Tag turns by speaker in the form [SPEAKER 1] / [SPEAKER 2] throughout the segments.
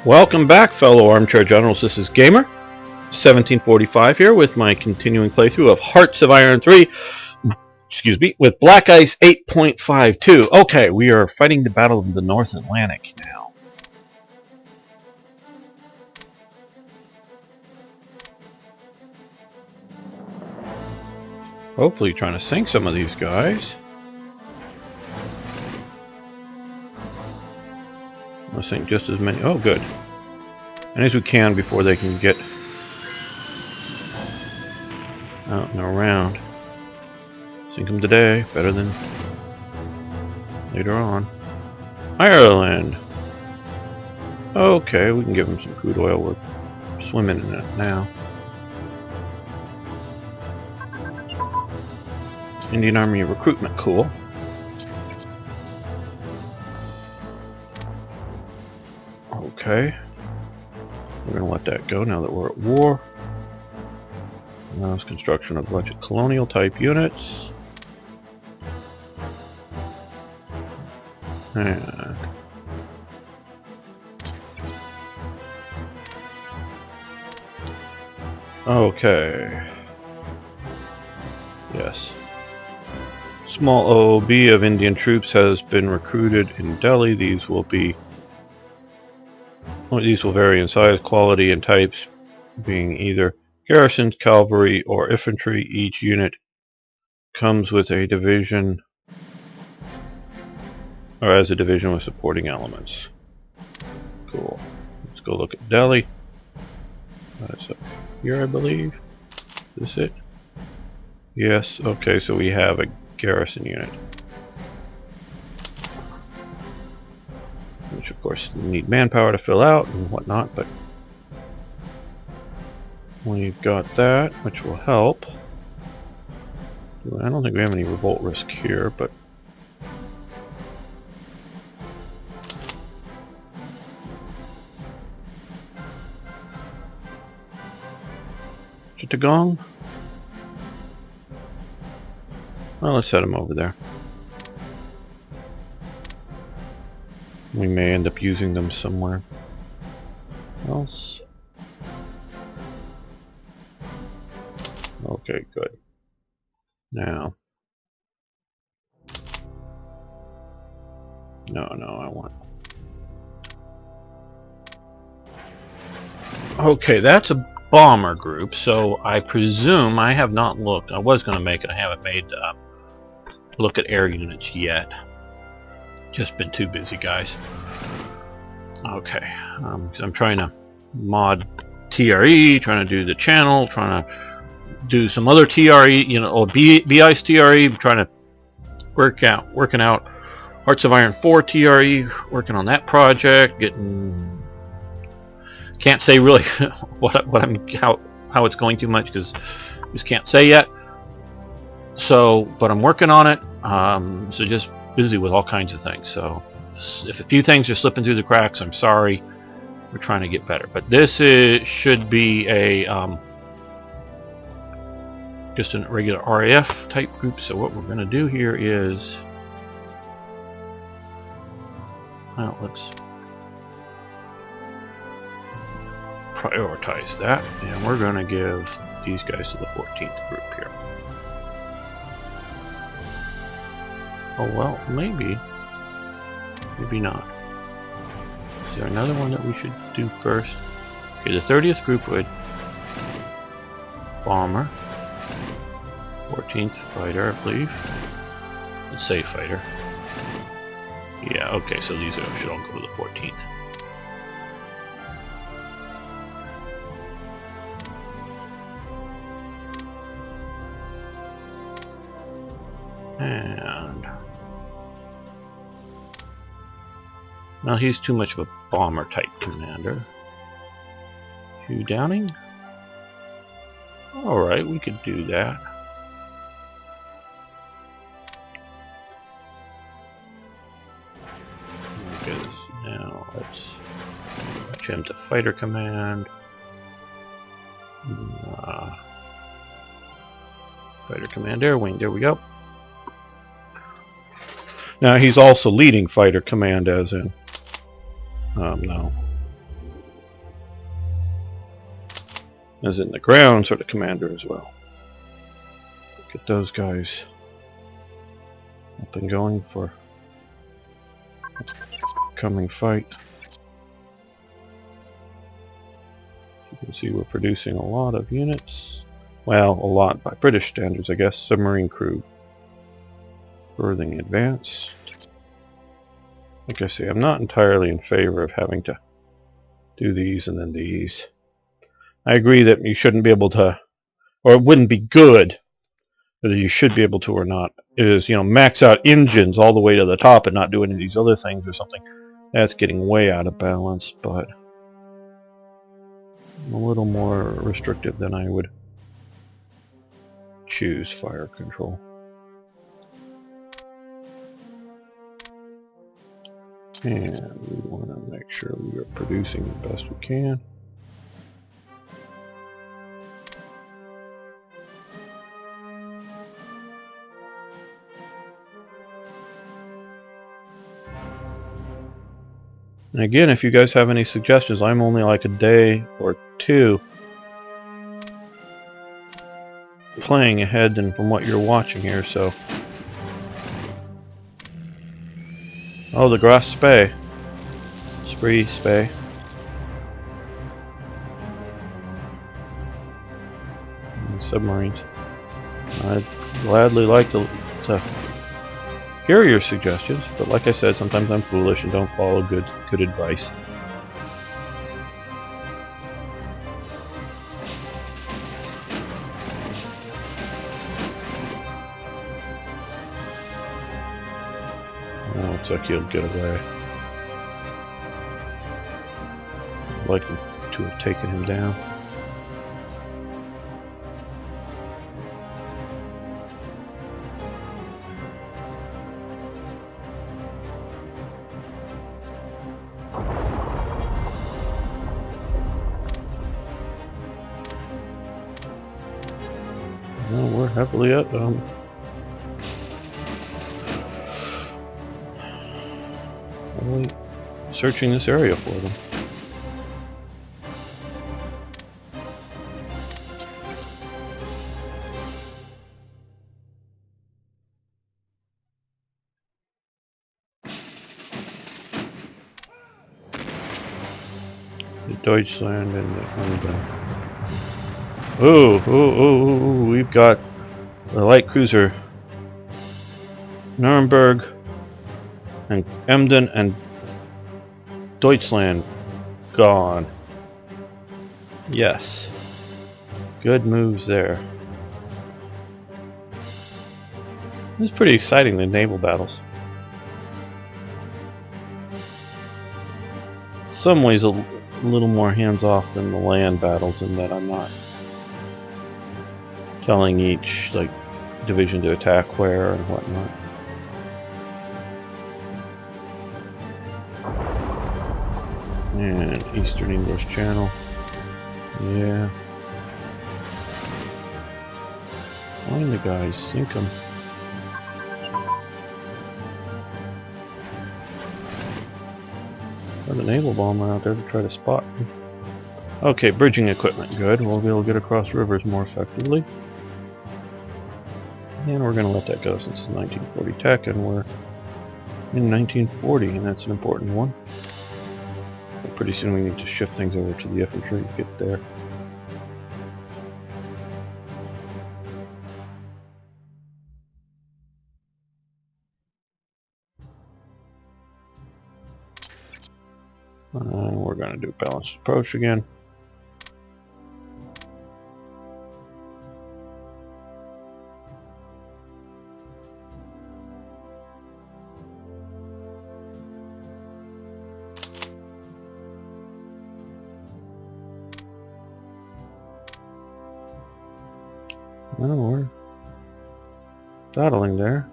[SPEAKER 1] Welcome back, fellow armchair generals. This is Gamer 1745 here with my continuing playthrough of Hearts of Iron 3. Excuse me, with Black Ice 8.52. Okay, we are fighting the Battle of the North Atlantic now. Hopefully trying to sink some of these guys. I think just as many. Oh, good. And as we can before they can get out and around. Sink them today, better than later on. Ireland. Okay, we can give them some crude oil. We're swimming in it now. Indian Army recruitment, cool. Okay. We're going to let that go now that we're at war. Now it's construction of a bunch of colonial type units. And okay. Yes. Small OOB of Indian troops has been recruited in Delhi. These will vary in size, quality, and types, being either garrisons, cavalry, or infantry. Each unit comes with a division, or as a division with supporting elements. Cool. Let's go look at Delhi. That's up here, I believe. Is this it? Yes. Okay, so we have a garrison unit, which of course need manpower to fill out and whatnot, but we've got that, which will help. I don't think we have any revolt risk here, but Chittagong? Well, let's set him over there. We may end up using them somewhere else. Okay, good. Now. No, I want... Okay, that's a bomber group, so I presume, I have not looked, I was going to make it, I haven't made look at air units yet. Just been too busy, guys. Okay, so I'm trying to mod TRE, trying to do the channel, trying to do some other TRE, you know, or BICE TRE, trying to working out Hearts of Iron 4 TRE, working on that project, can't say really how it's going too much because just can't say yet. So, but I'm working on it. So just busy with all kinds of things. So if a few things are slipping through the cracks, I'm sorry. We're trying to get better. But this should be a just a regular RAF type group. So what we're going to do here is, well, let's prioritize that, and we're going to give these guys to the 14th group here. Oh well, maybe not. Is there another one that we should do first? Okay, the 30th group would bomber, 14th fighter, I believe. Let's say fighter. Yeah, okay, so these should all go to the 14th. And now he's too much of a bomber type commander. Hugh Downing? Alright, we could do that. Okay, now let's switch him to fighter command. Fighter command air wing, there we go. Now he's also leading fighter command, as in no, as in the ground sort of commander as well. Get those guys up and going for coming fight. You can see we're producing a lot of units. Well, a lot by British standards, I guess. Submarine crew. Birthing advance. Like I say, I'm not entirely in favor of having to do these and then these. I agree that you shouldn't be able to, or it wouldn't be good, whether you should be able to or not, is, you know, max out engines all the way to the top and not do any of these other things or something. That's getting way out of balance, but I'm a little more restrictive than I would choose fire control. And we want to make sure we are producing the best we can. And again, if you guys have any suggestions, I'm only like a day or two playing ahead than from what you're watching here, so. Oh, the grass spay. Spree spay. And submarines. I'd gladly like to hear your suggestions, but like I said, sometimes I'm foolish and don't follow good advice. Oh, looks like he'll get away. I'd like to have taken him down. Well, we're heavily up. Heavily searching this area for them. The Deutschland and the we've got the light cruiser Nuremberg and Emden and Deutschland gone. Yes. Good moves there. This is pretty exciting, the naval battles. In some ways a little more hands-off than the land battles in that I'm not telling each like division to attack where and whatnot. And Eastern English Channel. Yeah. Find the guys, sink them. Got a naval bomber out there to try to spot me. Okay, bridging equipment, good. We'll be able to get across rivers more effectively. And we're going to let that go since it's 1940 tech, and we're in 1940, and that's an important one. But pretty soon we need to shift things over to the infantry to get there. And we're going to do balanced approach again. Well, we're battling there.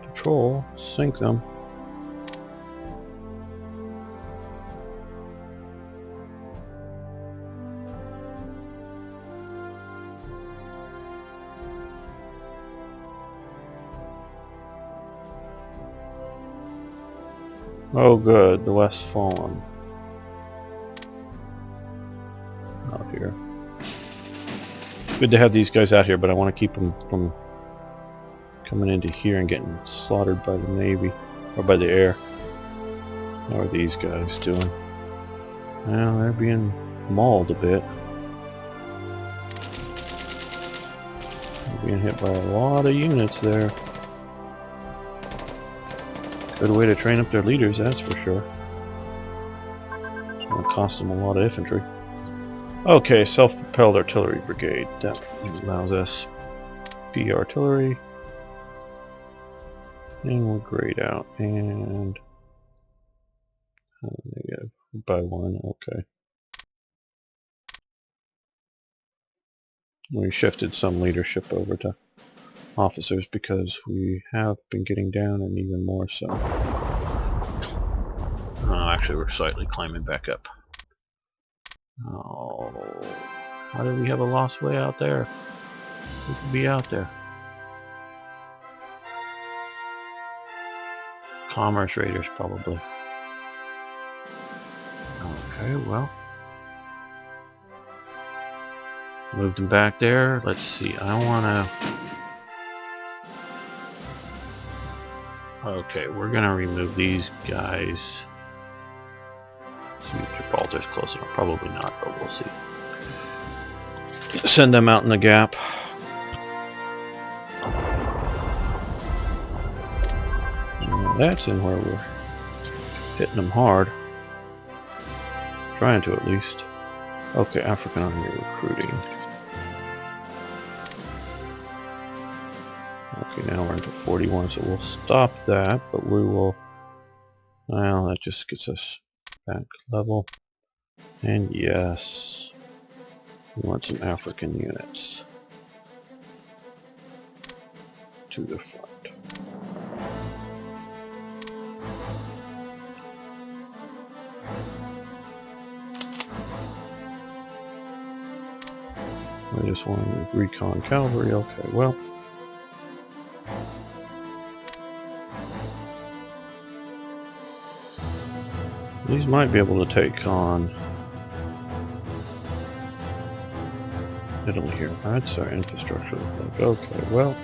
[SPEAKER 1] Patrol, sink them. Oh good, the West's fallen. Out here. Good to have these guys out here, but I want to keep them from coming into here and getting slaughtered by the Navy. Or by the air. How are these guys doing? Well, they're being mauled a bit. They're being hit by a lot of units there. Good way to train up their leaders, that's for sure. It's going to cost them a lot of infantry. Okay, self-propelled artillery brigade. That allows us B artillery. And we'll grade out. And negative by 1. Okay. We shifted some leadership over to officers because we have been getting down, and even more so. Actually, we're slightly climbing back up. Oh, how do we have a lost way out there? We could be out there. Commerce raiders, probably. Okay, well. Moved them back there. Let's see, I wanna... Okay, we're gonna remove these guys. See if Gibraltar's close enough. Probably not, but we'll see. Send them out in the gap. That's in where we're hitting them hard. Trying to, at least. Okay, African Army recruiting. Okay, now we're into 41, so we'll stop that, but we will... Well, that just gets us back level. And yes, we want some African units to the front. I just want to recon cavalry. Okay, well. These might be able to take on Italy here. That's our infrastructure. Okay, well.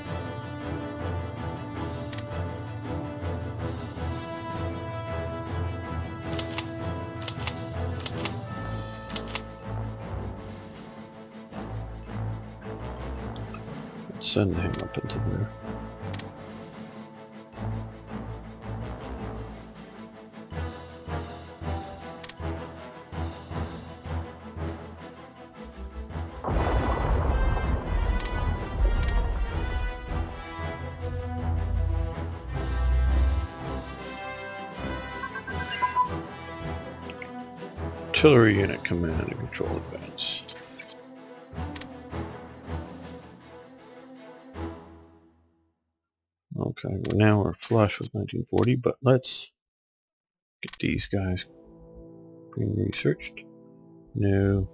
[SPEAKER 1] Let's send him up into there. Artillery unit command and control advance. Okay, well now we're flush with 1940, but let's get these guys being researched. No.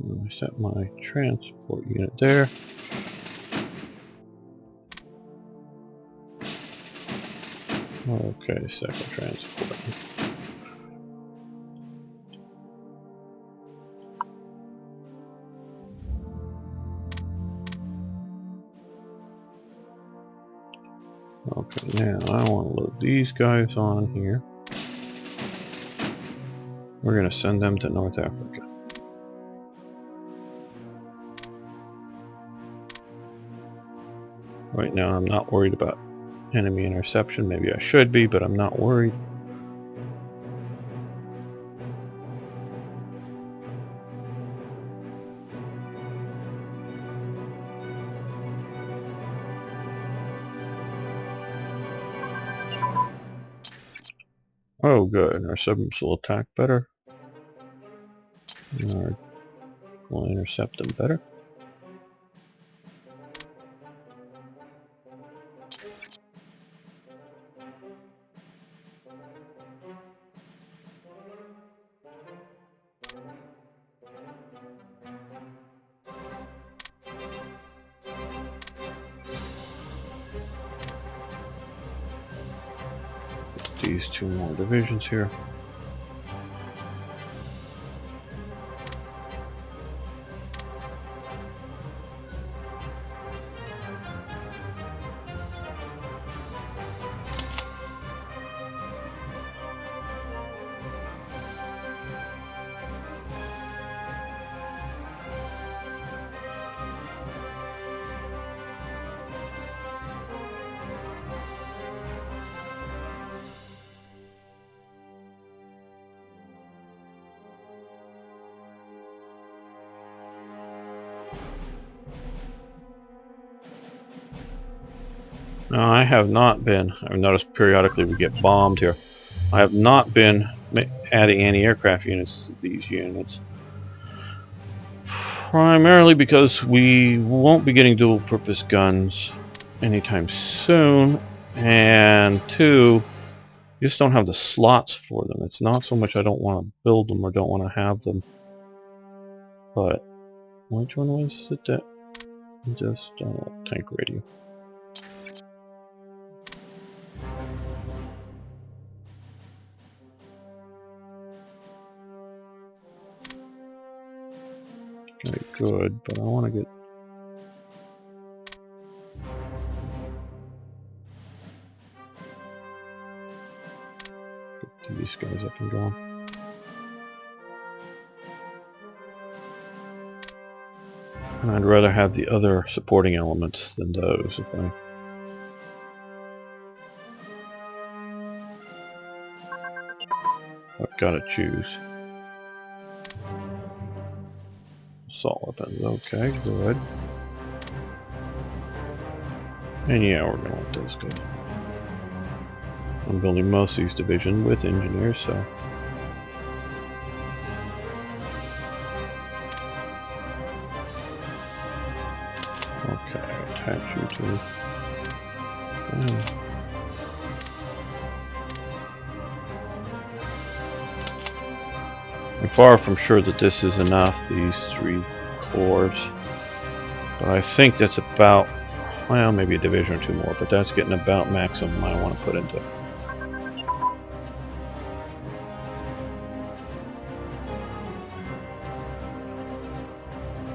[SPEAKER 1] I set my transport unit there. Okay, second transport. Okay, now I want to load these guys on here. We're going to send them to North Africa. Right now I'm not worried about enemy interception. Maybe I should be, but I'm not worried. Oh good, our subs will attack better. We'll intercept them better. These two more divisions here. No, I have not been. I've noticed periodically we get bombed here. I have not been adding anti-aircraft units to these units. Primarily because we won't be getting dual-purpose guns anytime soon. And two, we just don't have the slots for them. It's not so much I don't want to build them or don't want to have them. But which one was it that just tank radio? Okay, good, but I want to get these guys up and going. And I'd rather have the other supporting elements than those if I've got to choose. Assault weapons, okay, good. And yeah, we're gonna let those go. I'm building most of these divisions with engineers, so okay, attach you to. I'm far from sure that this is enough, these 3 corps, but I think that's about, well, maybe a division or 2 more, but that's getting about maximum I want to put into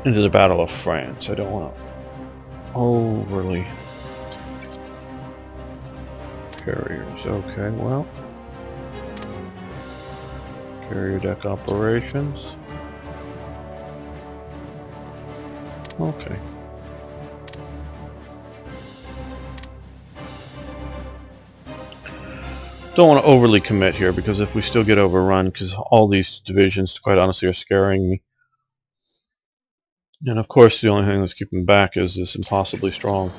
[SPEAKER 1] the Battle of France. I don't want to overly carriers. Okay, well, carrier deck operations. Okay. Don't want to overly commit here, because if we still get overrun, because all these divisions, quite honestly, are scaring me. And of course, the only thing that's keeping back is this impossibly strong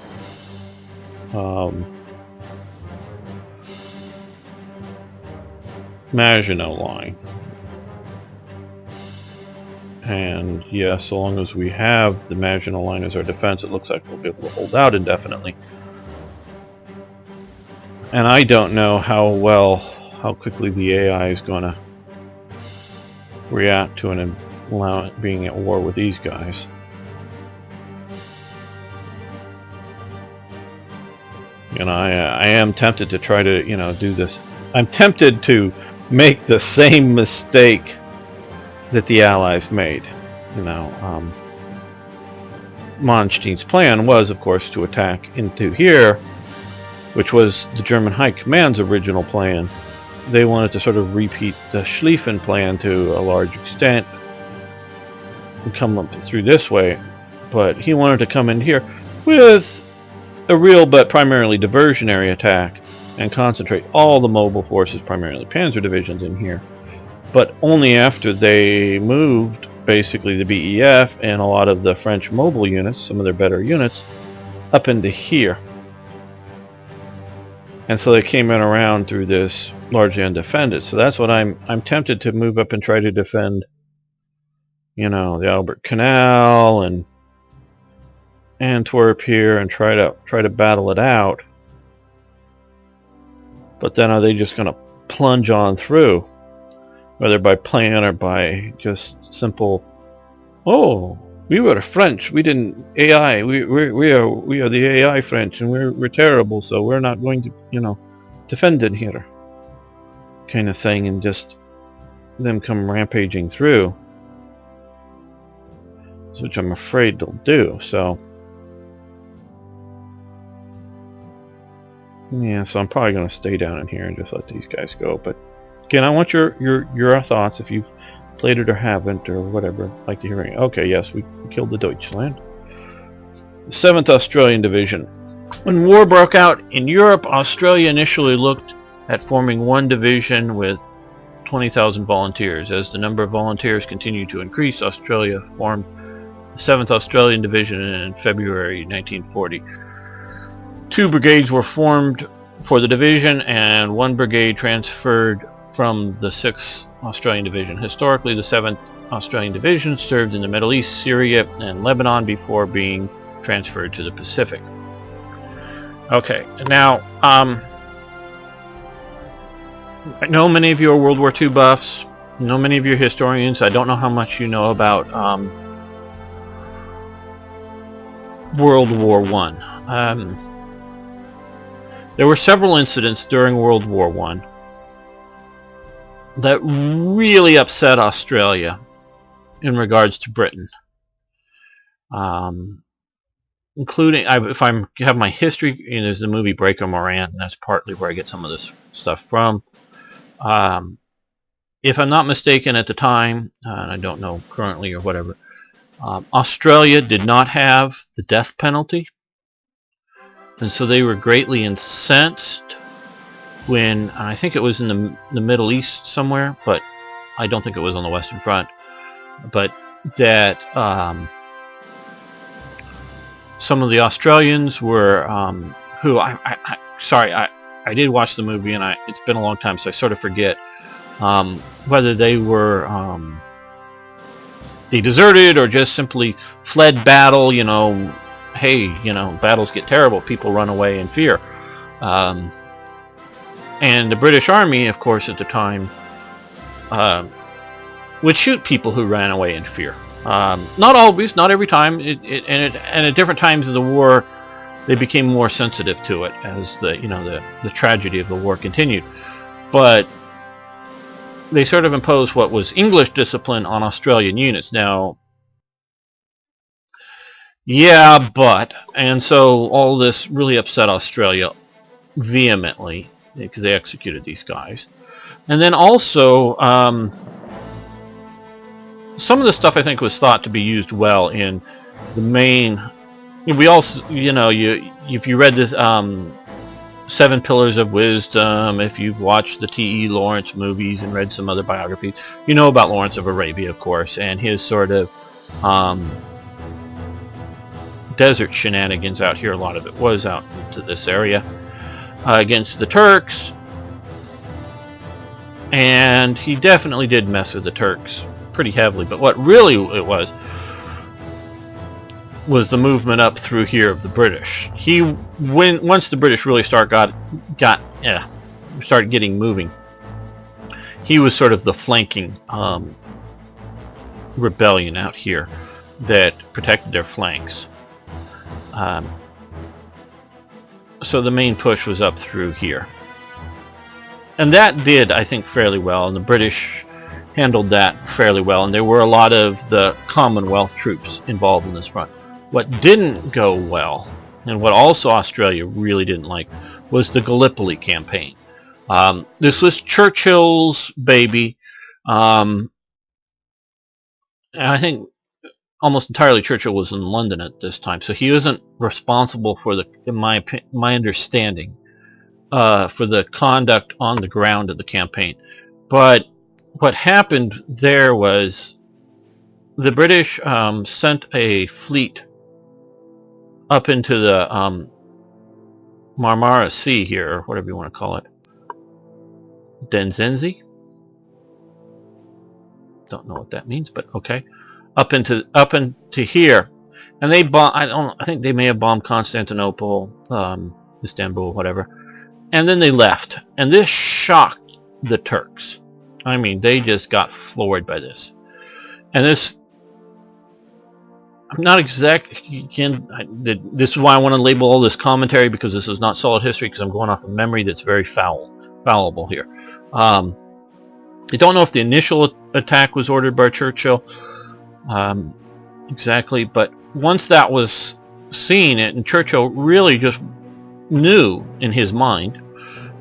[SPEAKER 1] Maginot line. And yeah, so long as we have the Maginot line as our defense, it looks like we'll be able to hold out indefinitely. And I don't know how quickly the AI is going to react to being at war with these guys. You know, I am tempted to try to, do this. I'm tempted to make the same mistake that the Allies made. Manstein's plan was, of course, to attack into here, which was the German High Command's original plan. They wanted to sort of repeat the Schlieffen plan to a large extent and come up through this way, but he wanted to come in here with a real but primarily diversionary attack and concentrate all the mobile forces, primarily panzer divisions, in here. But only after they moved basically the BEF and a lot of the French mobile units, some of their better units, up into here. And so they came in around through this largely undefended. So that's what I'm tempted to move up and try to defend, the Albert Canal and Antwerp here and try to battle it out. But then are they just going to plunge on through, whether by plan or by just simple, oh, we were French, we didn't AI, we are the AI French, and we're terrible, so we're not going to, defend it here, kind of thing, and just them come rampaging through, which I'm afraid they'll do. So yeah, so I'm probably going to stay down in here and just let these guys go. But again, I want your thoughts, if you've played it or haven't or whatever. I'd like to hear it. Okay, yes, we killed the Deutschland. The 7th Australian Division. When war broke out in Europe, Australia initially looked at forming one division with 20,000 volunteers. As the number of volunteers continued to increase, Australia formed the 7th Australian Division in February 1940. 2 brigades were formed for the division, and 1 brigade transferred from the 6th Australian Division. Historically, the 7th Australian Division served in the Middle East, Syria, and Lebanon before being transferred to the Pacific. Okay, now, I know many of you are World War II buffs. I know many of you are historians. I don't know how much you know about World War I. There were several incidents during World War I that really upset Australia in regards to Britain. Including, if I have my history, there's the movie Breaker Moran, and that's partly where I get some of this stuff from. If I'm not mistaken at the time, and I don't know currently or whatever, Australia did not have the death penalty, and so they were greatly incensed when, I think it was in the Middle East somewhere, but I don't think it was on the Western Front, but that some of the Australians were, who I did watch the movie, and it's been a long time, so I sort of forget whether they were they deserted or just simply fled battle. Hey, battles get terrible, people run away in fear. And the British Army, of course, at the time, would shoot people who ran away in fear. Not always, not every time, and at different times of the war, they became more sensitive to it as the tragedy of the war continued. But they sort of imposed what was English discipline on Australian units. Now, yeah, and so all this really upset Australia vehemently because they executed these guys. And then also, some of the stuff I think was thought to be used well in the main. We also, if you read this 7 Pillars of Wisdom, if you've watched the T.E. Lawrence movies and read some other biographies, you know about Lawrence of Arabia, of course, and his sort of desert shenanigans out here. A lot of it was out into this area against the Turks, and he definitely did mess with the Turks pretty heavily. But what really it was the movement up through here of the British. Once the British really started getting moving, he was sort of the flanking rebellion out here that protected their flanks. So the main push was up through here, and that did, I think, fairly well, and the British handled that fairly well, and there were a lot of the Commonwealth troops involved in this front. What didn't go well, and what also Australia really didn't like, was the Gallipoli campaign. This was Churchill's baby. I think almost entirely Churchill was in London at this time, so he wasn't responsible for in my understanding, for the conduct on the ground of the campaign. But what happened there was the British sent a fleet up into the Marmara Sea here, or whatever you want to call it. Denzenzi? Don't know what that means, but okay. Up into here, and they I think they may have bombed Constantinople, Istanbul, whatever, and then they left. And this shocked the Turks. I mean, they just got floored by this. And this, I'm not exact, again, this is why I want to label all this commentary, because this is not solid history, because I'm going off of memory that's very fallible here. I don't know if the initial attack was ordered by Churchill exactly, but once that was seen, and Churchill really just knew in his mind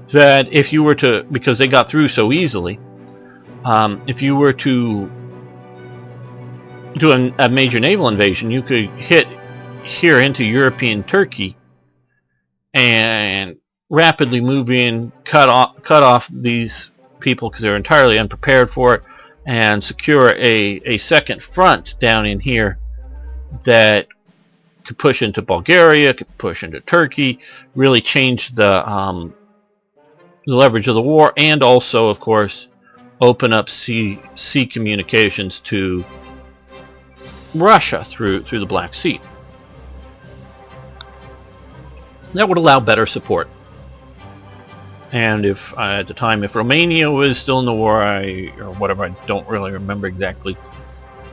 [SPEAKER 1] that if you were to, because they got through so easily, if you were to do a major naval invasion, you could hit here into European Turkey and rapidly move in, cut off these people because they're entirely unprepared for it, and secure a second front down in here that could push into Bulgaria, could push into Turkey, really change the leverage of the war, and also, of course, open up sea communications to Russia through the Black Sea. That would allow better support. And if at the time, if Romania was still in the war, or whatever, I don't really remember exactly,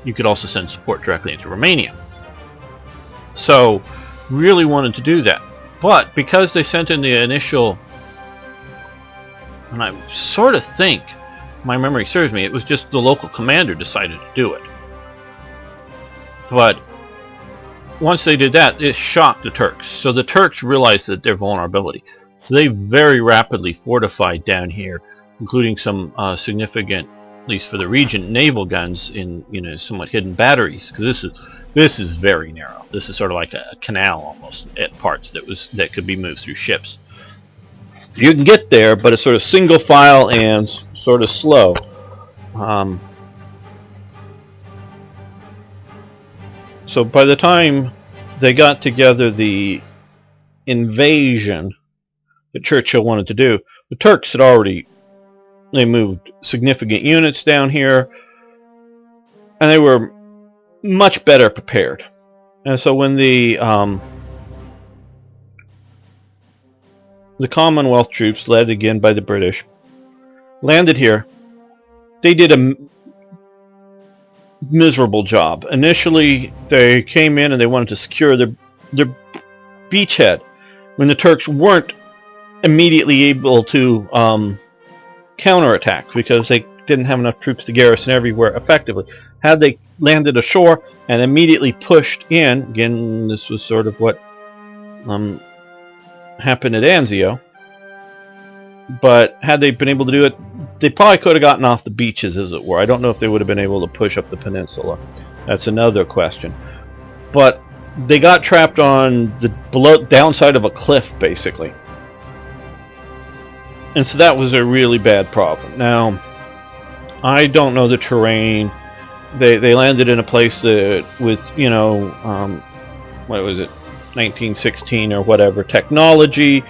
[SPEAKER 1] you could also send support directly into Romania. So, really wanted to do that. But because they sent in the initial, and I sort of think, my memory serves me, it was just the local commander decided to do it. But once they did that, it shocked the Turks. So the Turks realized that their vulnerability. So they very rapidly fortified down here, including some significant, at least for the region, naval guns in somewhat hidden batteries. Because this is very narrow. This is sort of like a canal almost at parts that could be moved through ships. You can get there, but it's sort of single file and sort of slow. So by the time they got together the invasion that Churchill wanted to do, the Turks had they moved significant units down here, and they were much better prepared. And so when the Commonwealth troops, led again by the British, landed here, they did a miserable job. Initially, they came in and they wanted to secure their beachhead when the Turks weren't immediately able to counterattack because they didn't have enough troops to garrison everywhere effectively. Had they landed ashore and immediately pushed in, again, this was sort of what happened at Anzio, but had they been able to do it, they probably could have gotten off the beaches, as it were. I don't know if they would have been able to push up the peninsula. That's another question. But they got trapped on the downside of a cliff, basically. And so that was a really bad problem. Now, I don't know the terrain. They landed in a place that with, what was it, 1916 or whatever, technology.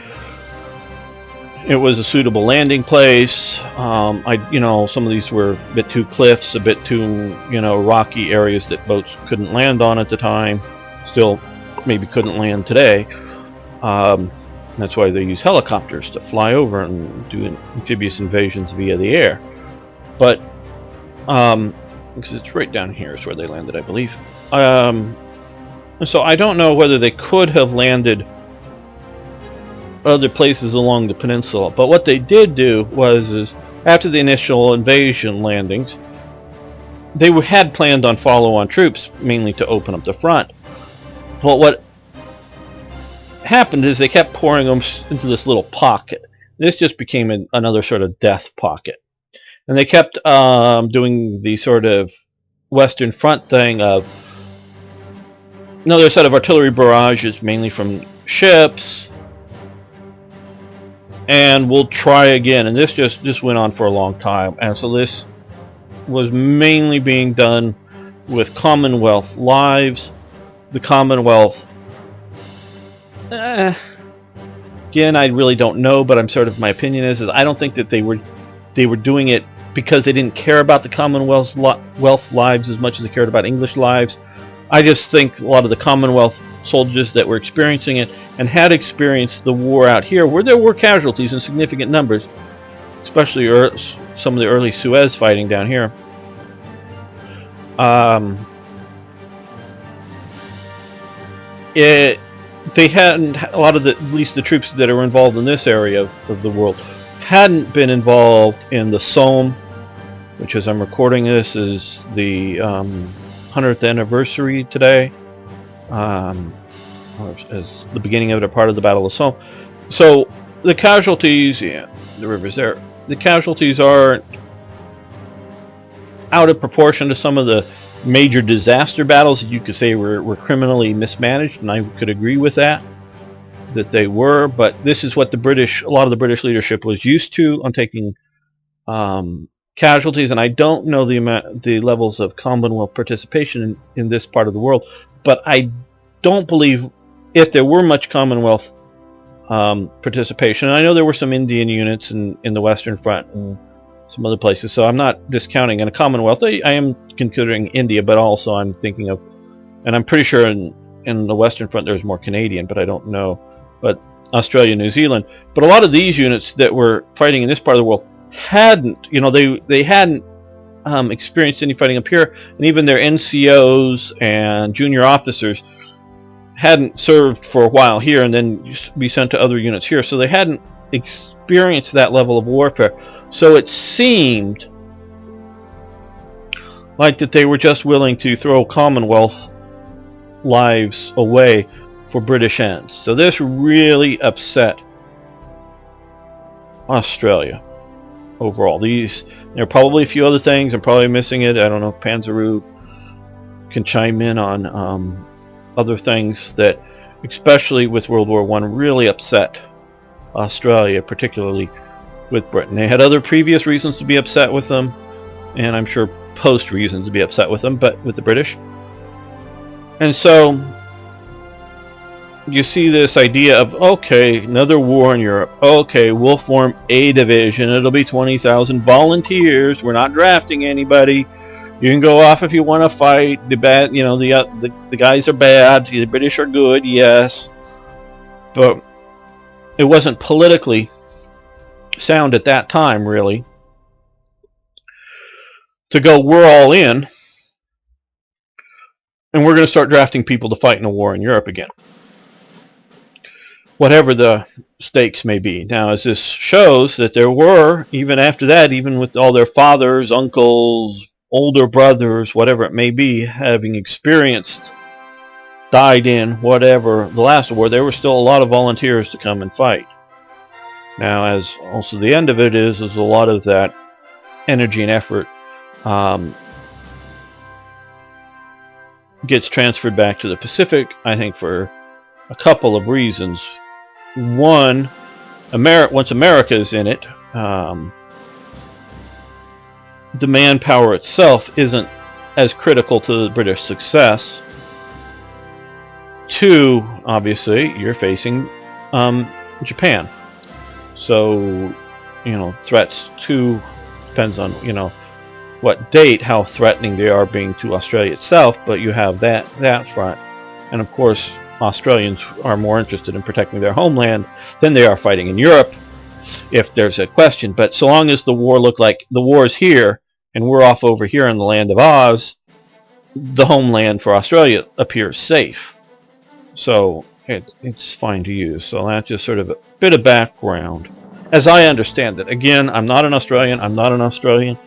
[SPEAKER 1] It was a suitable landing place. Some of these were a bit too cliffs, a bit too, rocky areas that boats couldn't land on at the time. Still, maybe couldn't land today. That's why they use helicopters to fly over and do amphibious invasions via the air. But, because it's right down here is where they landed, I believe. So I don't know whether they could have landed other places along the peninsula, but what they did do was after the initial invasion landings, they had planned on follow-on troops, mainly to open up the front. But what happened is they kept pouring them into this little pocket. This just became another sort of death pocket, and they kept doing the sort of Western Front thing of another set of artillery barrages, mainly from ships. And we'll try again, and this just went on for a long time. And so this was mainly being done with Commonwealth lives. The Commonwealth, again, I really don't know, but my opinion is I don't think that they were doing it because they didn't care about the Commonwealth's lives as much as they cared about English lives. I just think a lot of the Commonwealth soldiers that were experiencing it and had experienced the war out here, where there were casualties in significant numbers, especially some of the early Suez fighting down here. They hadn't, a lot of at least the troops that are involved in this area of the world hadn't been involved in the Somme, which, as I'm recording this, is the 100th anniversary today, or as the beginning of it, a part of the Battle of Somme. So the casualties, yeah, the river's there. The casualties are out of proportion to some of the major disaster battles that you could say were criminally mismanaged, and I could agree with that they were. But this is what a lot of the British leadership was used to on taking casualties, and I don't know the levels of Commonwealth participation in this part of the world, but I don't believe if there were much Commonwealth participation. And I know there were some Indian units in the Western Front and some other places, so I'm not discounting in a Commonwealth. I am considering India, but also I'm thinking of, and I'm pretty sure in the Western Front there's more Canadian, but I don't know, but Australia, New Zealand. But a lot of these units that were fighting in this part of the world hadn't, they hadn't experienced any fighting up here, and even their NCOs and junior officers hadn't served for a while here and then be sent to other units here, so they hadn't experienced that level of warfare. So it seemed like that they were just willing to throw Commonwealth lives away for British ends. So this really upset Australia overall. There are probably a few other things. I'm probably missing it. I don't know if Panzeroo can chime in on other things that, especially with World War I, really upset Australia, particularly with Britain. They had other previous reasons to be upset with them, and I'm sure post reasons to be upset with them, but with the British. And so you see this idea of, okay, another war in Europe. Okay, we'll form a division. It'll be 20,000 volunteers. We're not drafting anybody. You can go off if you want to fight. The bad, the guys are bad. The British are good, yes, but it wasn't politically sound at that time, really, to go, we're all in, and we're going to start drafting people to fight in a war in Europe again, whatever the stakes may be. Now, as this shows, that there were, even after that, even with all their fathers, uncles, older brothers, whatever it may be, having experienced, died in, whatever, the last war, there were still a lot of volunteers to come and fight. Now, as also the end of it is a lot of that energy and effort gets transferred back to the Pacific, I think, for a couple of reasons. One, once America is in it, the manpower itself isn't as critical to the British success. Two, obviously, you're facing Japan. So, threats to, depends on, what date, how threatening they are being to Australia itself, but you have that front. And of course, Australians are more interested in protecting their homeland than they are fighting in Europe, if there's a question. But so long as the war looked like the war's here, and we're off over here in the land of Oz, the homeland for Australia appears safe. So it's fine to use. So that's just sort of a bit of background, as I understand it. Again, I'm not an Australian. I'm not an Australian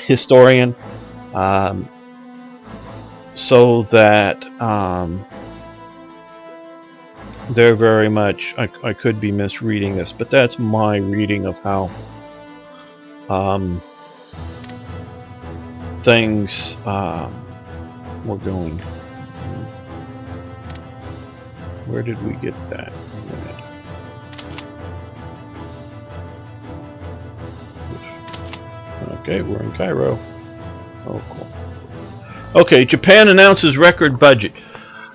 [SPEAKER 1] historian. So that they're very much, I could be misreading this, but that's my reading of how things were going. Where did we get that? Okay, we're in Cairo. Oh, cool. Okay, Japan announces record budget.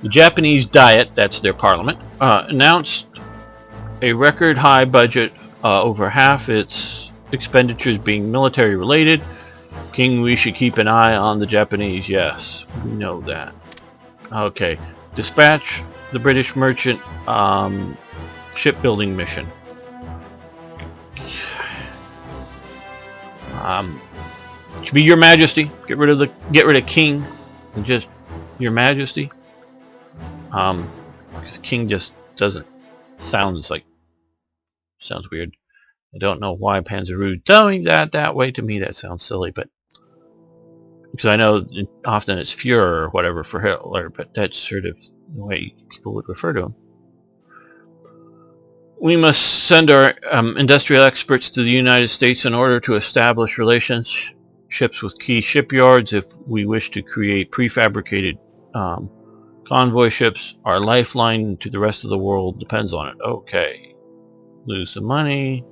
[SPEAKER 1] The Japanese Diet, that's their parliament, announced a record high budget, over half its expenditures being military related. King, we should keep an eye on the Japanese. Yes, we know that. Okay, dispatch the British merchant shipbuilding mission. It could be Your Majesty. Get rid of King and just Your Majesty. Because King just doesn't sounds weird. I don't know why Panzerud telling that way. To me that sounds silly, but because I know often it's Führer or whatever for Hitler, but that's sort of the way people would refer to him. We must send our industrial experts to the United States in order to establish relationships with key shipyards if we wish to create prefabricated convoy ships. Our lifeline to the rest of the world depends on it. Okay. Lose some money.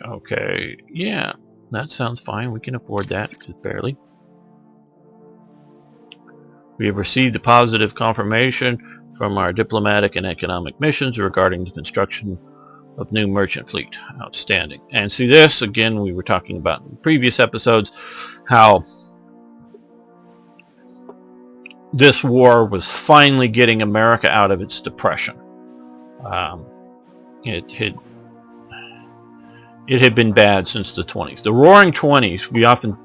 [SPEAKER 1] Okay. Yeah, that sounds fine. We can afford that, just barely. We have received a positive confirmation from our diplomatic and economic missions regarding the construction of new merchant fleet. Outstanding. And see this, again, we were talking about in previous episodes, how this war was finally getting America out of its depression. It had been bad since the 20s. The Roaring 20s, we often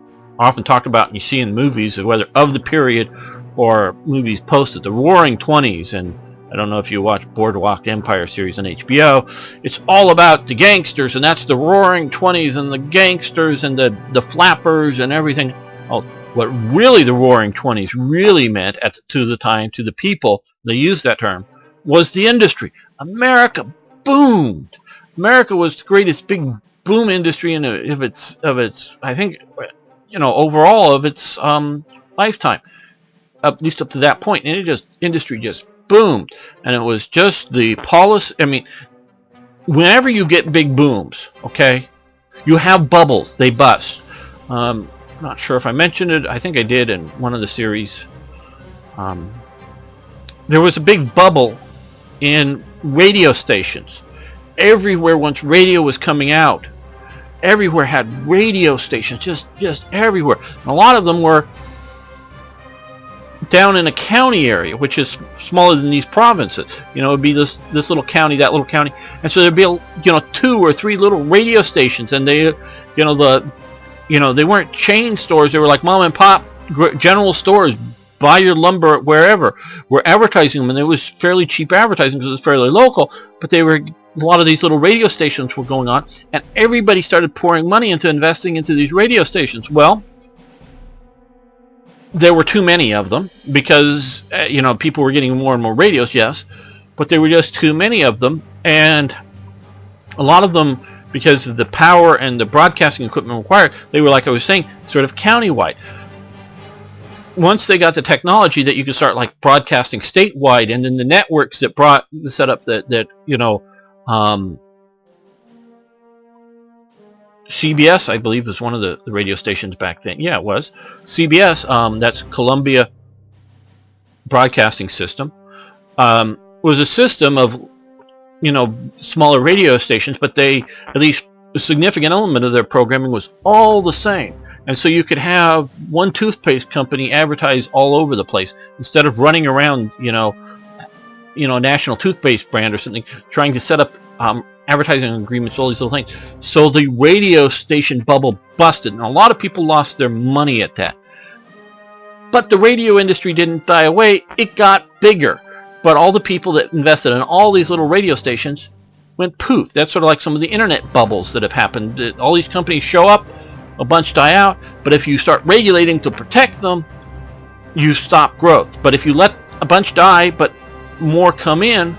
[SPEAKER 1] talk about, and you see in movies, whether of the period or movies post it, the Roaring 20s, and I don't know if you watch Boardwalk Empire series on HBO, it's all about the gangsters, and that's the Roaring 20s, and the gangsters, and the flappers, and everything. Oh, what really the Roaring 20s really meant to the people, they used that term, was the industry. America boomed. America was the greatest big boom industry of its I think, overall of its lifetime, at least up to that point, and industry just boomed. And it was just the policy. I mean, whenever you get big booms, okay, you have bubbles, they bust. Not sure if I mentioned it, I think I did in one of the series. There was a big bubble in radio stations. Everywhere, once radio was coming out, everywhere had radio stations, just everywhere. And a lot of them were down in a county area, which is smaller than these provinces. It would be this little county, that little county, and so there'd be 2 or 3 little radio stations, and they they weren't chain stores. They were like mom and pop general stores. Buy your lumber wherever. We're advertising them, and it was fairly cheap advertising because it was fairly local, but a lot of these little radio stations were going on, and everybody started pouring money into investing into these radio stations. Well, there were too many of them because people were getting more and more radios, yes, but there were just too many of them, and a lot of them, because of the power and the broadcasting equipment required, they were, like I was saying, sort of countywide. Once they got the technology that you could start broadcasting statewide, and then the networks that set up CBS, I believe, was one of the radio stations back then. Yeah, it was CBS. That's Columbia Broadcasting System. Was a system of smaller radio stations, but at least a significant element of their programming was all the same. And so you could have one toothpaste company advertise all over the place instead of running around, National Toothpaste brand or something, trying to set up advertising agreements, all these little things. So the radio station bubble busted, and a lot of people lost their money at that. But the radio industry didn't die away. It got bigger. But all the people that invested in all these little radio stations went poof. That's sort of like some of the internet bubbles that have happened. All these companies show up, a bunch die out, but if you start regulating to protect them, you stop growth. But if you let a bunch die, but more come in,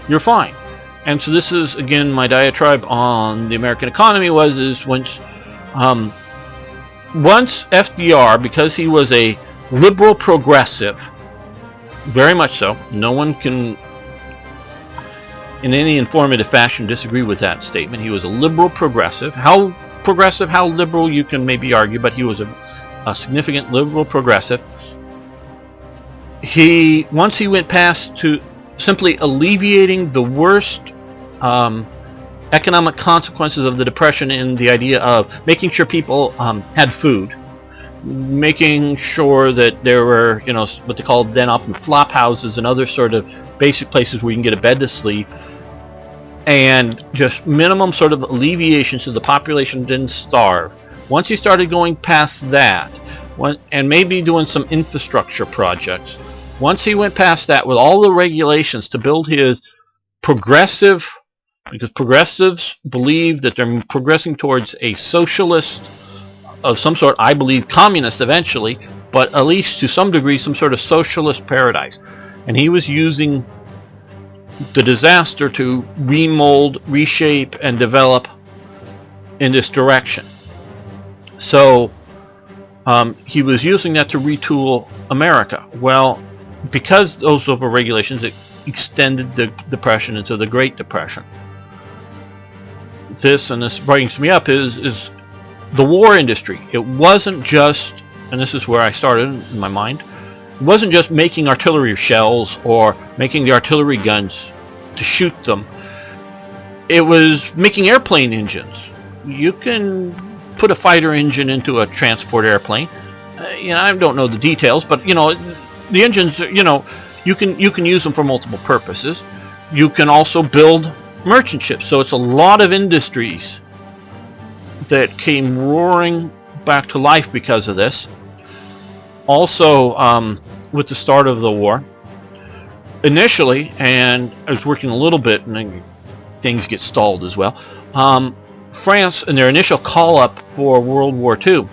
[SPEAKER 1] you're fine. And so this is, again, my diatribe on the American economy is once FDR, because he was a liberal progressive, very much so, no one can in any informative fashion disagree with that statement. He was a liberal progressive. How progressive, how liberal, you can maybe argue, but he was a significant liberal progressive. Once he went past to simply alleviating the worst economic consequences of the Depression, in the idea of making sure people had food, making sure that there were, what they called then often flop houses and other sort of basic places where you can get a bed to sleep, and just minimum sort of alleviation so the population didn't starve. Once he started going past that, and maybe doing some infrastructure projects, once he went past that with all the regulations to build his progressive, because progressives believe that they're progressing towards a socialist of some sort, I believe communist eventually, but at least to some degree some sort of socialist paradise. And he was using the disaster to remold, reshape, and develop in this direction. So he was using that to retool America. Well, because those over regulations, it extended the Depression into the Great Depression. This brings me up, is the war industry. It wasn't just, and this is where I started in my mind, it wasn't just making artillery shells or making the artillery guns to shoot them. It was making airplane engines. You can put a fighter engine into a transport airplane. I don't know the details, but the engines, you can use them for multiple purposes. You can also build merchant ships. So it's a lot of industries that came roaring back to life because of this. Also, with the start of the war, initially, and I was working a little bit, and then things get stalled as well. France, in their initial call-up for World War II,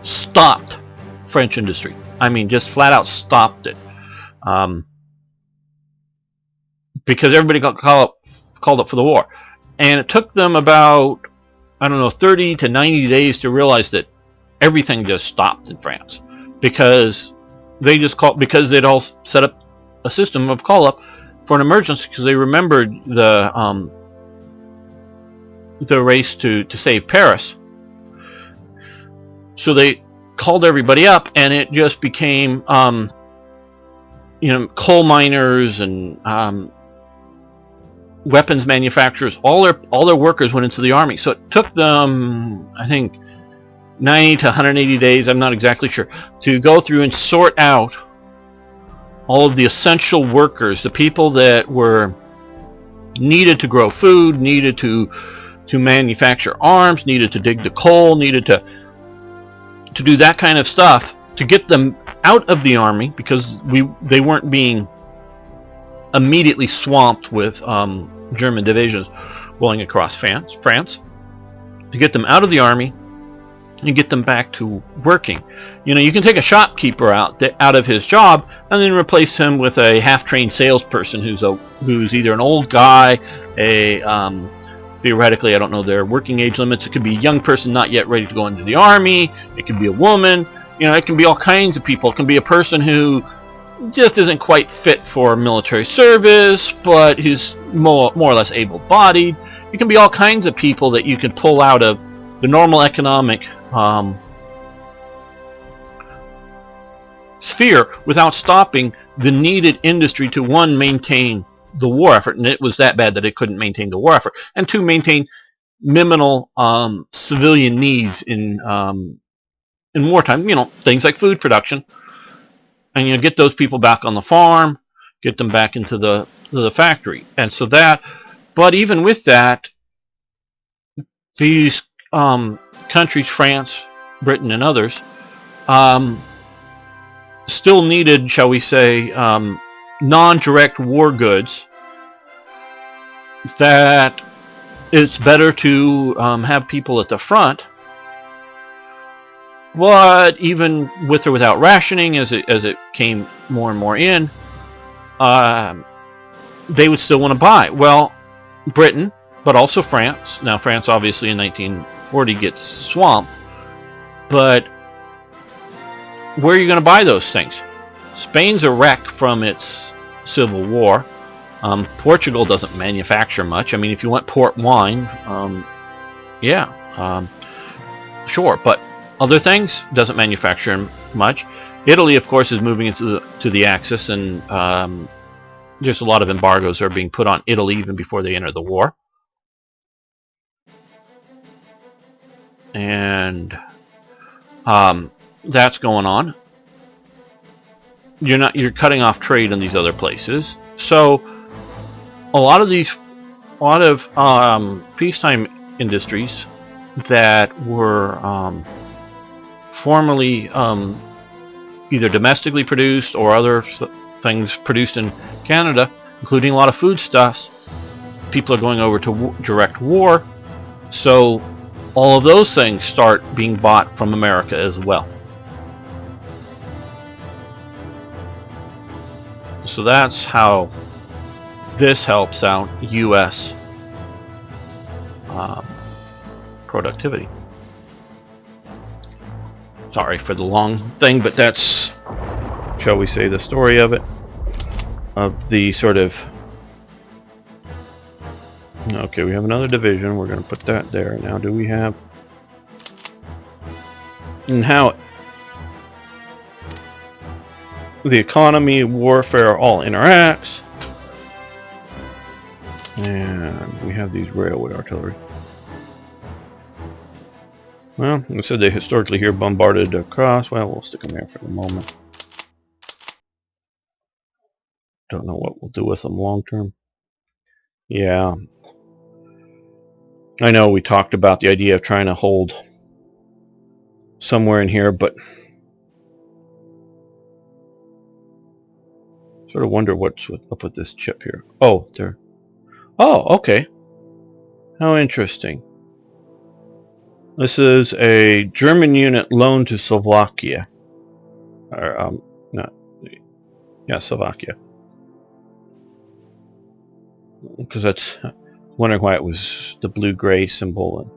[SPEAKER 1] stopped French industry. I mean, just flat out stopped it. Because everybody got called up for the war. And it took them about, 30 to 90 days to realize that everything just stopped in France. Because they'd all set up a system of call-up for an emergency, because they remembered the race to save Paris. So they called everybody up, and it just became, coal miners and weapons manufacturers. All their workers went into the army. So it took them, I think, 90 to 180 days, I'm not exactly sure, to go through and sort out all of the essential workers, the people that were needed to grow food, needed to manufacture arms, needed to dig the coal, needed to do that kind of stuff, to get them out of the army, because they weren't being immediately swamped with German divisions rolling across France, to get them out of the army and get them back to working. You can take a shopkeeper out of his job and then replace him with a half-trained salesperson who's either an old guy, theoretically, I don't know their working age limits. It could be a young person not yet ready to go into the army. It could be a woman. It can be all kinds of people. It can be a person who just isn't quite fit for military service, but who's more or less able-bodied. It can be all kinds of people that you can pull out of the normal economic sphere without stopping the needed industry to, one, maintain the war effort, and it was that bad that it couldn't maintain the war effort, and two, maintain minimal civilian needs in wartime, things like food production, and get those people back on the farm, get them back into the factory. And so that, but even with that, these countries, France, Britain, and others, still needed, shall we say, non-direct war goods, that it's better to have people at the front. But even with or without rationing, as it came more and more in, they would still want to buy. Well, Britain, but also France. Now, France obviously in 1940 gets swamped, but where are you going to buy those things? Spain's a wreck from its civil war. Portugal doesn't manufacture much. I mean, if you want port wine, sure, but other things doesn't manufacture much. Italy, of course, is moving into the Axis, and there's a lot of embargoes that are being put on Italy even before they enter the war. And that's going on. You're cutting off trade in these other places. So a lot of peacetime industries that were formerly either domestically produced or other things produced in Canada, including a lot of foodstuffs, people are going over to direct war, so all of those things start being bought from America as well. So that's how this helps out U.S. Productivity. Sorry for the long thing, but that's, shall we say, the story of it, of the sort of, okay, we have another division, we're going to put that there. Now do we have, and how the economy, warfare all interacts. And we have these railway artillery. Well, like I said, they historically here bombarded across. Well, we'll stick them there for the moment. Don't know what we'll do with them long term. Yeah. I know we talked about the idea of trying to hold somewhere in here, but sort of wonder what's up with this chip here. Oh, there. Oh, okay. How interesting. This is a German unit loaned to Slovakia. Or, Slovakia. Because that's, wondering why it was the blue-gray symbol,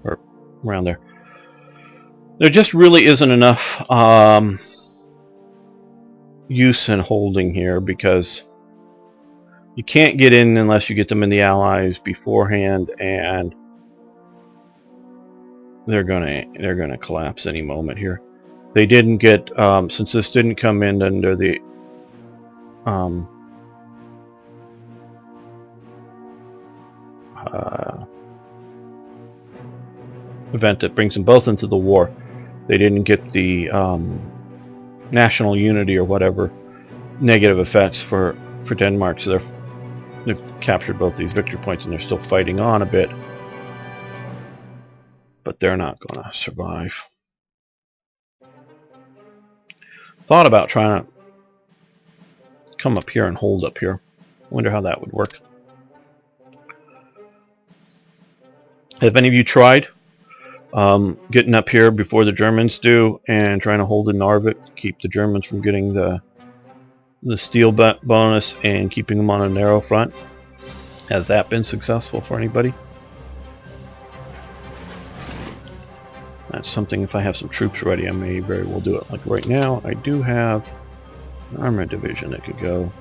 [SPEAKER 1] or around there. There just really isn't enough use in holding here, because you can't get in unless you get them in the Allies beforehand, and they're gonna collapse any moment here. They didn't get, since this didn't come in under the event that brings them both into the war. They didn't get the national unity or whatever negative effects for Denmark, so they've captured both these victory points, and they're still fighting on a bit, but they're not going to survive. Thought about trying to come up here and hold up here. Wonder how that would work. Have any of you tried getting up here before the Germans do and trying to hold in Narvik, keep the Germans from getting the steel bonus and keeping them on a narrow front? Has that been successful for anybody? That's something, if I have some troops ready, I may very well do it. Like right now, I do have an armored division that could go.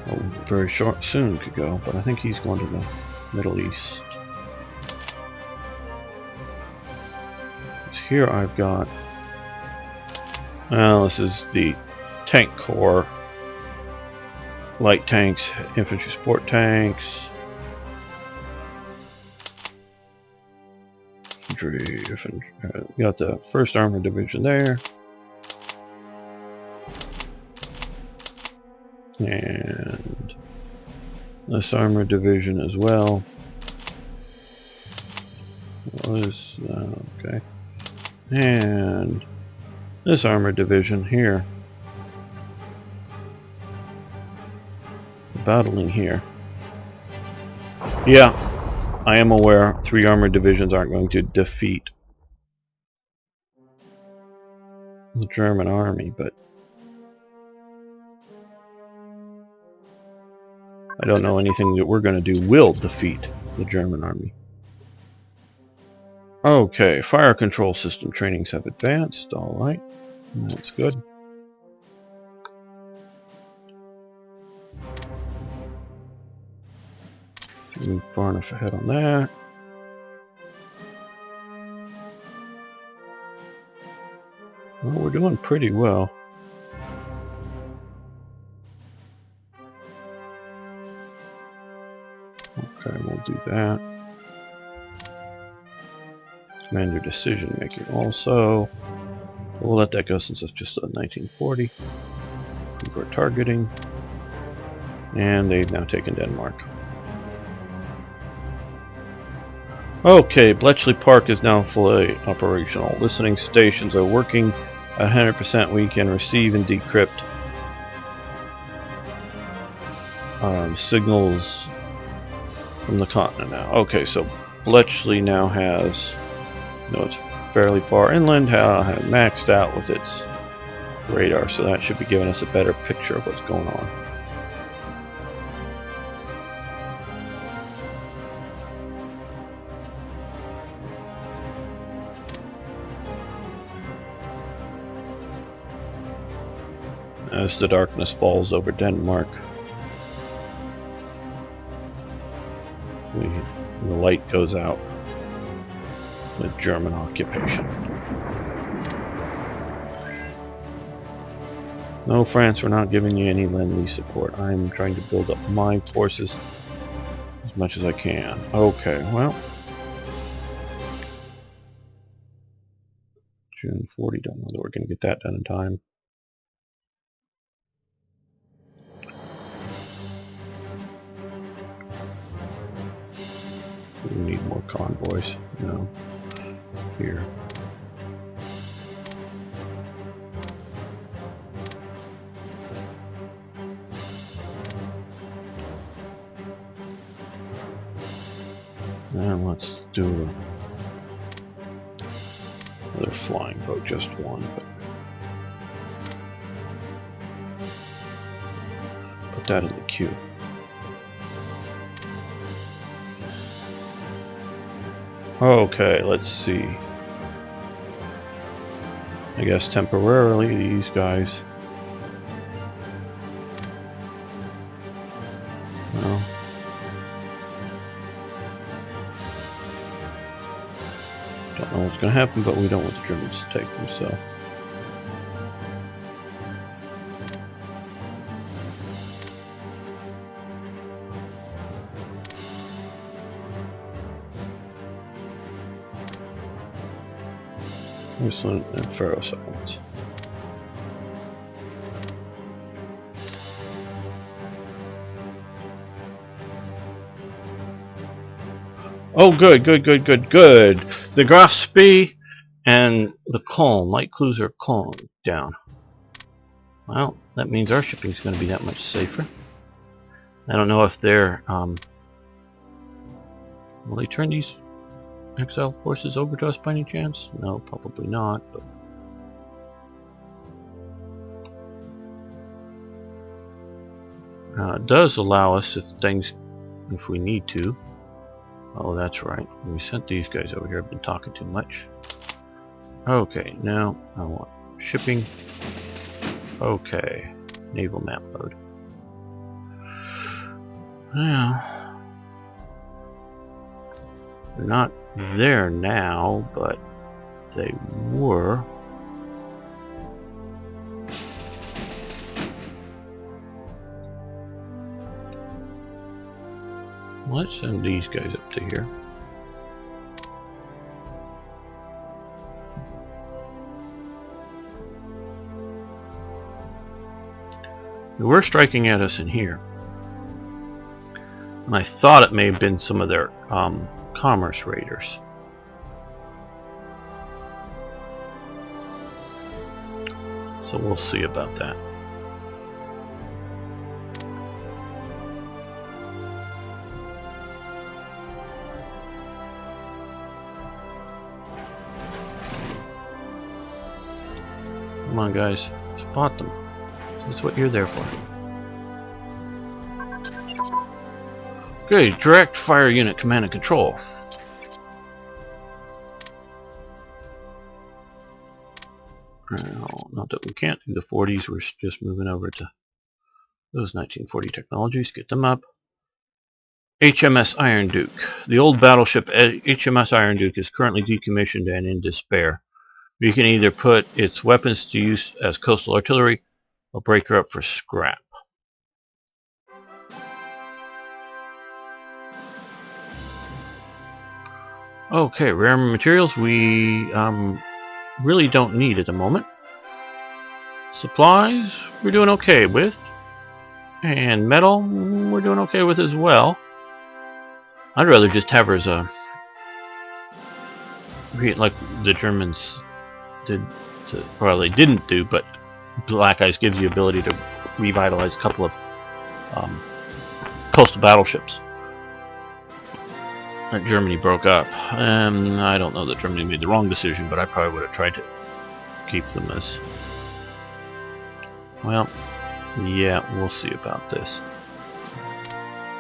[SPEAKER 1] Oh, very short soon could go, but I think he's going to the Middle East. Here I've got, well, this is the tank corps, light tanks, infantry support tanks, got the 1st Armored Division there, and this Armored Division as well. Okay. And this Armored Division here, battling here. Yeah, I am aware 3 Armored Divisions aren't going to defeat the German army, but I don't know anything that we're going to do will defeat the German army. Okay, fire control system trainings have advanced. Alright, that's good. Move far enough ahead on that. Well, we're doing pretty well. Okay, we'll do that. Commander decision making also. We'll let that go since it's just a 1940. Improve our targeting. And they've now taken Denmark. Okay, Bletchley Park is now fully operational. Listening stations are working at 100%. We can receive and decrypt signals from the continent now. Okay, so Bletchley now has, it's fairly far inland, has maxed out with its radar, so that should be giving us a better picture of what's going on. As the darkness falls over Denmark, the light goes out with German occupation. No, France, we're not giving you any Lend-Lease support. I'm trying to build up my forces as much as I can. Okay, well, June 40, don't know that we're going to get that done in time. We need more convoys, here. And let's do another flying boat, just one, but put that in the queue. Okay, let's see. I guess temporarily these guys, well, don't know what's going to happen, but we don't want the Germans to take them, so. Iceland and Faroe Islands. Oh, good. The Graf Spee and the Koln, light cruiser Koln, down. Well, that means our shipping is going to be that much safer. I don't know if they're, will they turn these exile forces over to us by any chance? No, probably not, but it does allow us if we need to. Oh, that's right. We sent these guys over here. I've been talking too much. Okay, now I want shipping. Okay, naval map load. Well, they're not there now, but they were. Let's send these guys up to here. They were striking at us in here. And I thought it may have been some of their commerce raiders. So we'll see about that. Come on, guys, spot them. That's what you're there for. Okay, direct fire unit command and control. Now, not that we can't do the 40s, we're just moving over to those 1940 technologies. Get them up. HMS Iron Duke. The old battleship HMS Iron Duke is currently decommissioned and in despair. We can either put its weapons to use as coastal artillery or break her up for scrap. Okay, rare materials we really don't need at the moment. Supplies we're doing okay with. And metal, we're doing okay with as well. I'd rather just have her as a... like the Germans did... well, they didn't do, but Black Ice gives you the ability to revitalize a couple of coastal battleships that Germany broke up. I don't know that Germany made the wrong decision, but I probably would have tried to keep them as... well, yeah, we'll see about this.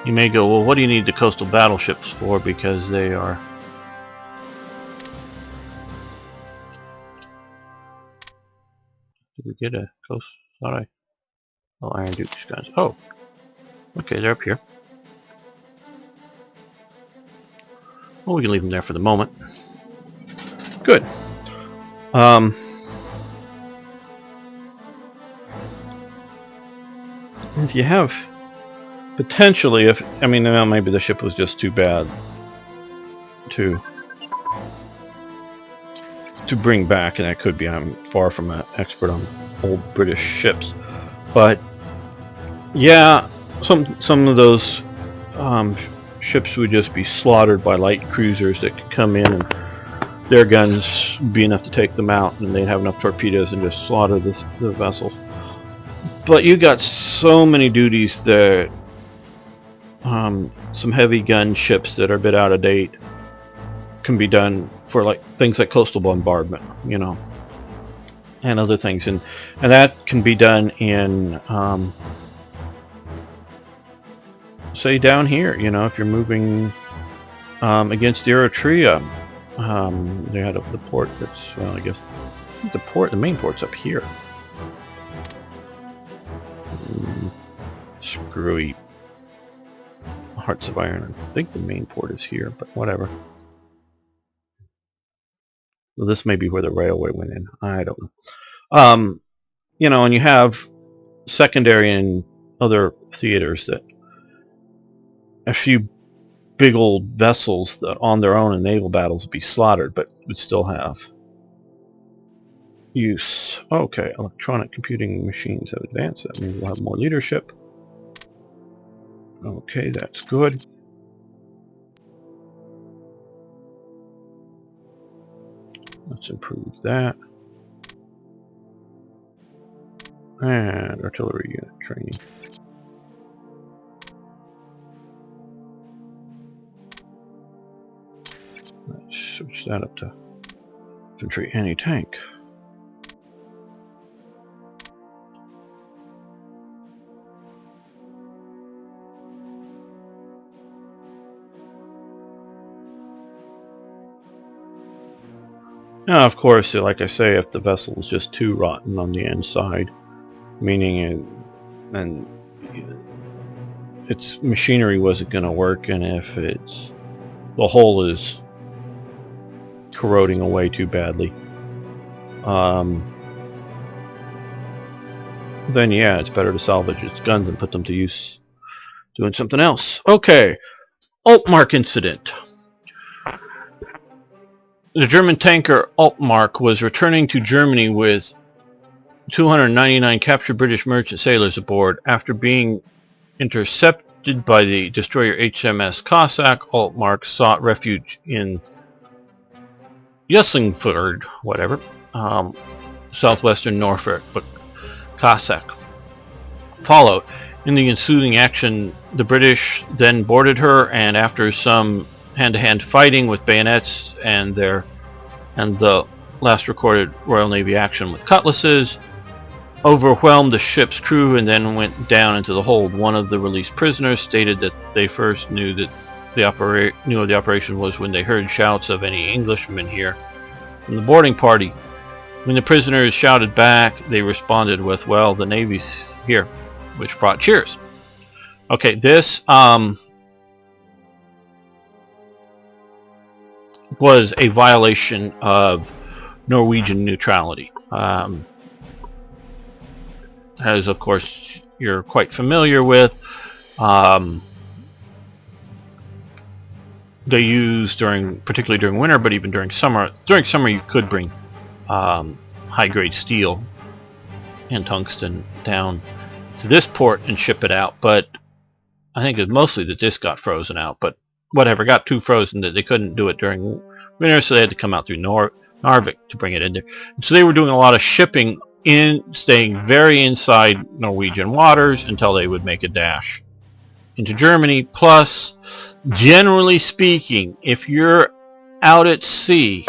[SPEAKER 1] You may go, well, what do you need the coastal battleships for? Because they are... did we get a coast? Thought I... oh, Iron Duke's guys. Oh, okay, they're up here. Well, we can leave them there for the moment. Good. If you have potentially, if I mean, well, maybe the ship was just too bad to bring back, and that could be. I'm far from an expert on old British ships, but yeah, some of those ships would just be slaughtered by light cruisers that could come in, and their guns would be enough to take them out, and they'd have enough torpedoes and just slaughter the vessels. But you got so many duties that some heavy gun ships that are a bit out of date can be done for like things like coastal bombardment, you know, and other things, and that can be done in say down here, you know, if you're moving against the Eritrea. They had the port that's, well, I guess the main port's up here. Screwy Hearts of Iron. I think the main port is here, but whatever. Well, this may be where the railway went in. I don't know. You know, and you have secondary and other theaters that a few big old vessels that on their own in naval battles would be slaughtered, but would still have use. Okay, electronic computing machines have advanced. That means we'll have more leadership. Okay, that's good. Let's improve that. And artillery unit training. Let's switch that up to infantry anti-tank. Now, of course, like I say, if the vessel is just too rotten on the inside, meaning and its machinery wasn't going to work, and if the hull is corroding away too badly, then yeah, it's better to salvage its guns and put them to use doing something else. Okay, Altmark incident. The German tanker Altmark was returning to Germany with 299 captured British merchant sailors aboard. After being intercepted by the destroyer HMS Cossack, Altmark sought refuge in Yesslingford, whatever, southwestern Norfolk, but Cossack followed. In the ensuing action, the British then boarded her, and after some hand-to-hand fighting with bayonets and the last recorded Royal Navy action with cutlasses, overwhelmed the ship's crew and then went down into the hold. One of the released prisoners stated that they first knew that the operation was when they heard shouts of "Any Englishmen here?" from the boarding party. When the prisoners shouted back, they responded with, "Well, the Navy's here," which brought cheers. Okay, this was a violation of Norwegian neutrality. As of course you're quite familiar with, they use particularly during winter, but even during summer. During summer you could bring high-grade steel and tungsten down to this port and ship it out, but I think it's mostly the disc got frozen out, but whatever, got too frozen that they couldn't do it during winter, so they had to come out through Narvik to bring it in there. And so they were doing a lot of shipping staying very inside Norwegian waters until they would make a dash into Germany. Plus, generally speaking, if you're out at sea